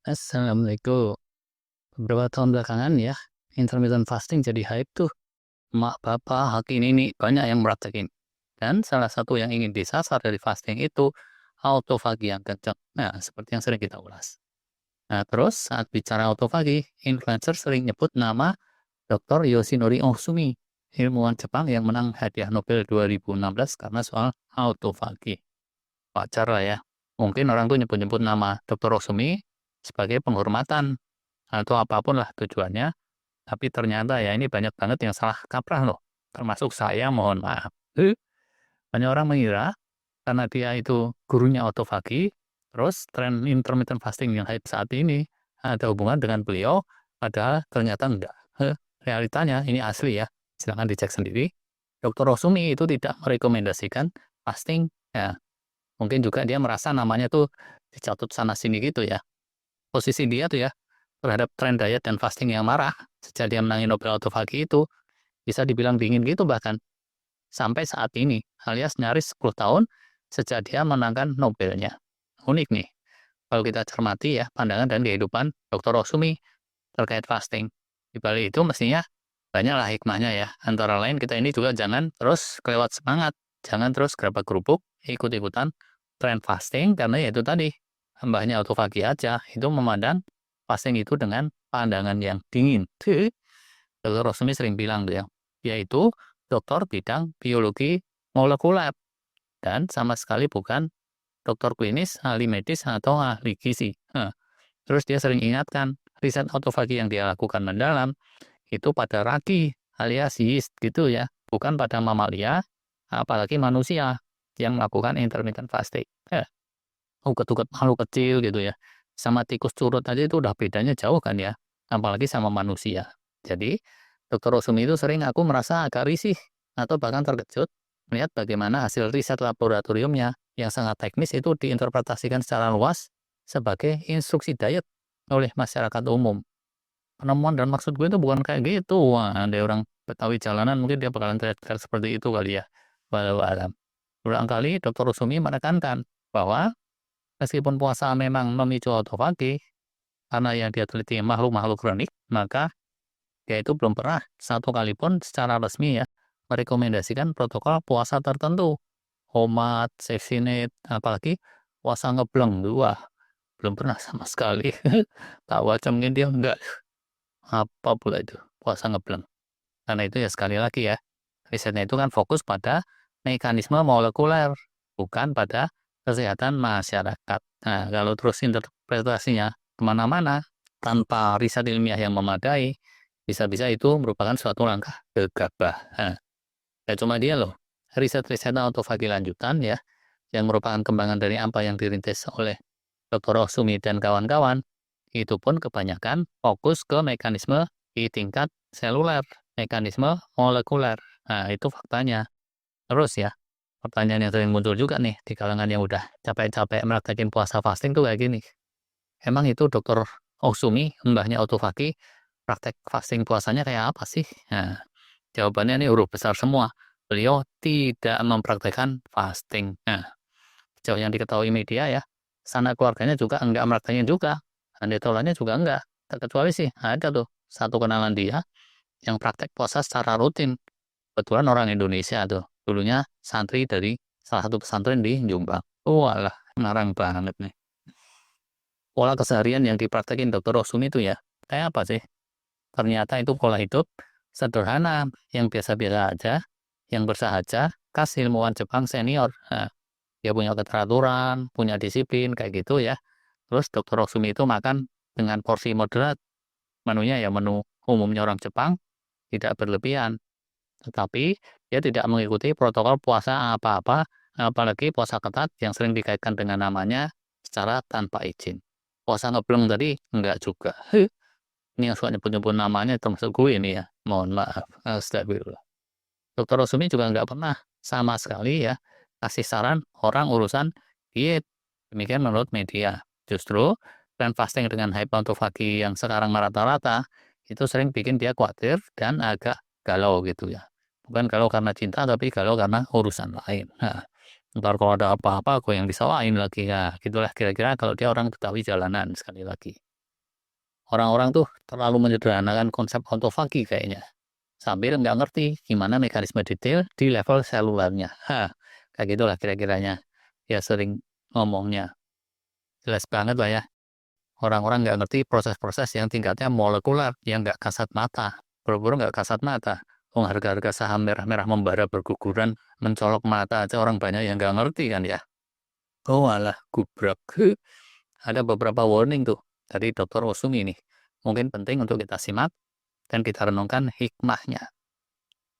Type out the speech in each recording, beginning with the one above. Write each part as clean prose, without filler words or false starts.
Assalamualaikum. Beberapa tahun belakangan ya, intermittent fasting jadi hype tuh. Mak, bapak, hakim ini banyak yang praktekin. Dan salah satu yang ingin disasar dari fasting itu autofagi yang kencang. Nah, seperti yang sering kita ulas. Nah, terus saat bicara autofagi, influencer sering nyebut nama Dr. Yoshinori Ohsumi, ilmuwan Jepang yang menang hadiah Nobel 2016 karena soal autofagi. Wajar lah ya. Mungkin orang tuh nyebut-nyebut nama Dr. Ohsumi sebagai penghormatan atau apapun lah tujuannya, tapi ternyata ya ini banyak banget yang salah kaprah loh, termasuk saya mohon maaf. Banyak orang mengira karena dia itu gurunya autofagi, terus tren intermittent fasting yang hype saat ini ada hubungan dengan beliau, padahal ternyata enggak. Realitanya ini asli ya, silahkan dicek sendiri. Dr. Rosumi itu tidak merekomendasikan fasting, ya mungkin juga dia merasa namanya tuh dicatut sana sini gitu ya. Posisi dia tuh ya terhadap tren diet dan fasting yang marah sejak dia menangi Nobel Autophagy itu bisa dibilang dingin gitu bahkan sampai saat ini alias nyaris 10 tahun sejak dia menangkan Nobelnya. Unik nih kalau kita cermati ya pandangan dan kehidupan Dr. Rosumi terkait fasting. Di balik itu mestinya banyaklah hikmahnya ya. Antara lain kita ini juga jangan terus kelewat semangat, jangan terus gerabak gerubuk ikut-ikutan tren fasting karena ya itu tadi mbahnya autofagi aja itu memandang fasting itu dengan pandangan yang dingin. Dr. Rosmi sering bilang tuh ya, dia itu dokter bidang biologi molekuler dan sama sekali bukan dokter klinis, ahli medis atau ahli gizi. Terus dia sering ingatkan, riset autofagi yang dia lakukan mendalam itu pada ragi alias yeast gitu ya, bukan pada mamalia, apalagi manusia yang melakukan intermittent fasting. Uget-uget makhluk kecil gitu ya, sama tikus curut aja itu udah bedanya jauh kan ya, apalagi sama manusia. Jadi, Dr. Rosumi itu sering aku merasa agak risih atau bahkan terkejut melihat bagaimana hasil riset laboratoriumnya yang sangat teknis itu diinterpretasikan secara luas sebagai instruksi diet oleh masyarakat umum. Penemuan dan maksud gue itu bukan kayak gitu. Wah, ada orang Betawi jalanan mungkin dia bakalan teriak-teriak seperti itu kali ya. Walau alam. Berulang kali Dr. Rosumi menekankan bahwa meskipun puasa memang memicu autofagi, karena yang dia teliti makhluk-makhluk kronik, maka dia itu belum pernah satu kali pun secara resmi ya merekomendasikan protokol puasa tertentu. Homat, safety net, apalagi puasa ngebleng. Wah, belum pernah sama sekali. Tahu aja mungkin dia enggak. Apa pula itu puasa ngebleng. Karena itu ya sekali lagi ya, risetnya itu kan fokus pada mekanisme molekuler, bukan pada kesehatan masyarakat. Nah, kalau terus interpretasinya kemana-mana, tanpa riset ilmiah yang memadai, bisa-bisa itu merupakan suatu langkah gegabah. Nah, gak cuma dia loh, riset-riset autofagi lanjutan ya, yang merupakan kembangan dari apa yang dirintis oleh Dr. Rosumi dan kawan-kawan, itu pun kebanyakan fokus ke mekanisme di tingkat seluler, mekanisme molekuler. Nah, itu faktanya. Terus ya, pertanyaan yang sering muncul juga nih di kalangan yang udah capek-capek praktekin puasa fasting tuh kayak gini. Emang itu Dokter Oksumi, mbahnya Autofaki, praktek fasting puasanya kayak apa sih? Nah, jawabannya ini huruf besar semua. Beliau tidak mempraktekkan fasting. Nah, sejauh yang diketahui media ya, sanak keluarganya juga enggak mempraktekin juga. Handetolannya juga enggak. Terkecuali sih ada tuh satu kenalan dia yang praktek puasa secara rutin. Kebetulan orang Indonesia tuh. Dulunya santri dari salah satu pesantren di Jombang. Walah, ngarang banget nih. Pola keseharian yang dipraktekin Dr. Rosumi itu ya, kayak apa sih? Ternyata itu pola hidup sederhana, yang biasa-biasa aja, yang bersahaja, khas ilmuwan Jepang senior. Nah, dia punya keteraturan, punya disiplin, kayak gitu ya. Terus Dr. Rosumi itu makan dengan porsi moderat. Menunya ya menu umumnya orang Jepang, tidak berlebihan. Tetapi dia tidak mengikuti protokol puasa apa-apa, apalagi puasa ketat yang sering dikaitkan dengan namanya secara tanpa izin. Puasa ngebleng tadi enggak juga. Ini yang suka nyebut-nyebut namanya termasuk gue ini ya. Mohon maaf. Astagfirullah. Dokter Rosumi juga enggak pernah sama sekali ya kasih saran orang urusan diet. Demikian menurut media. Justru tren fasting dengan hypotofagi yang sekarang merata-rata itu sering bikin dia khawatir dan agak galau gitu ya. Bukan galau karena cinta tapi galau karena urusan lain. Nah, ntar kalau ada apa-apa gue yang disalahin lagi ya. Gitulah kira-kira kalau dia orang Betawi jalanan sekali lagi. Orang-orang tuh terlalu menyederhanakan konsep autofagi kayaknya, sambil nggak ngerti gimana mekanisme detail di level selulernya. Kayak gitulah kira-kiranya. Ya sering ngomongnya. Jelas banget lah ya. Orang-orang nggak ngerti proses-proses yang tingkatnya molekuler, yang nggak kasat mata. Buru-buru nggak kasat mata. Harga-harga saham merah-merah membara berguguran, mencolok mata aja orang banyak yang nggak ngerti kan ya. Oh alah, gubrak. Ada beberapa warning tuh dari Dr. Osumi nih. Mungkin penting untuk kita simak dan kita renungkan hikmahnya.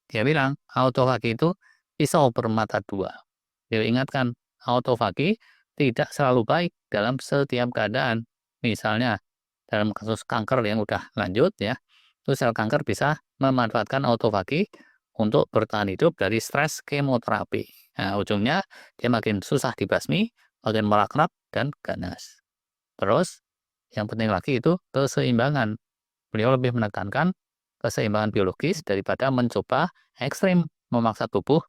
Dia bilang, autofagi itu pisau bermata dua. Dia ingatkan, autofagi tidak selalu baik dalam setiap keadaan. Misalnya, dalam kasus kanker yang udah lanjut ya, itu sel kanker bisa memanfaatkan autofagi untuk bertahan hidup dari stres kemoterapi. Nah, ujungnya dia makin susah dibasmi, makin merakrap dan ganas. Terus, yang penting lagi itu keseimbangan. Beliau lebih menekankan keseimbangan biologis daripada mencoba ekstrim memaksa tubuh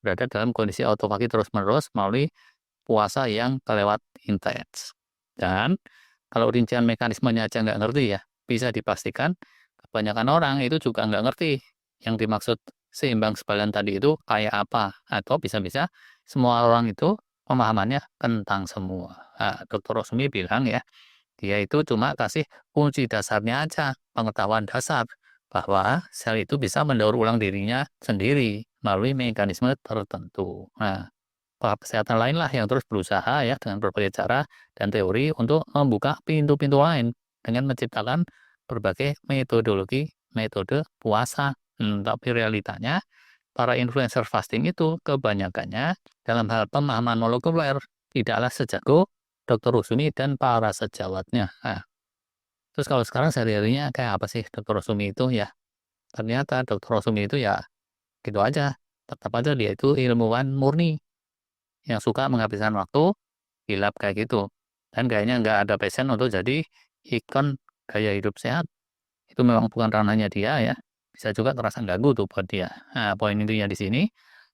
berada dalam kondisi autofagi terus-menerus melalui puasa yang kelewat intens. Dan kalau rincian mekanismenya aja nggak ngerti ya, bisa dipastikan kebanyakan orang itu juga nggak ngerti yang dimaksud seimbang sebalian tadi itu kayak apa. Atau bisa-bisa semua orang itu pemahamannya kentang semua. Nah, Dr. Rosmi bilang ya, dia itu cuma kasih kunci dasarnya aja, pengetahuan dasar, bahwa sel itu bisa mendaur ulang dirinya sendiri melalui mekanisme tertentu. Nah, tahap kesehatan lain lah yang terus berusaha ya dengan berbagai cara dan teori untuk membuka pintu-pintu lain dengan menciptakan berbagai metode puasa. Tapi realitanya para influencer fasting itu kebanyakannya dalam hal pemahaman molekuler tidaklah sejago Dr. Rusumi dan para sejawatnya. Nah, terus kalau sekarang sehari-harinya kayak apa sih Dr. Rusumi itu ya? Ternyata Dr. Rusumi itu ya gitu aja. Tetap aja dia itu ilmuwan murni yang suka menghabiskan waktu hilap kayak gitu. Dan kayaknya nggak ada passion untuk jadi ikon gaya hidup sehat. Itu memang bukan ranahnya dia ya. Bisa juga terasa ganggu tuh buat dia. Nah, poin intinya di sini,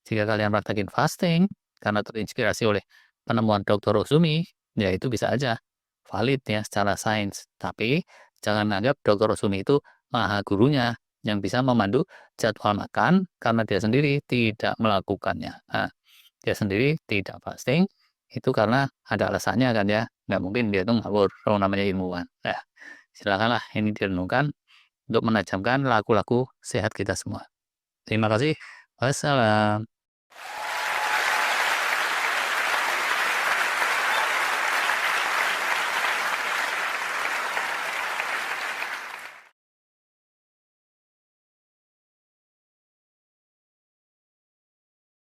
jika kalian praktekin fasting karena terinspirasi oleh penemuan Dr. Rosumi, ya itu bisa aja valid ya secara sains. Tapi jangan anggap Dr. Rosumi itu maha gurunya yang bisa memandu jadwal makan karena dia sendiri tidak melakukannya. Nah, dia sendiri tidak fasting, itu karena ada alasannya kan ya, nggak mungkin dia itu ngawur kalau namanya ilmuwan. Nah, silakanlah ini direnungkan untuk menajamkan laku-laku sehat kita semua. Terima kasih. Wassalam.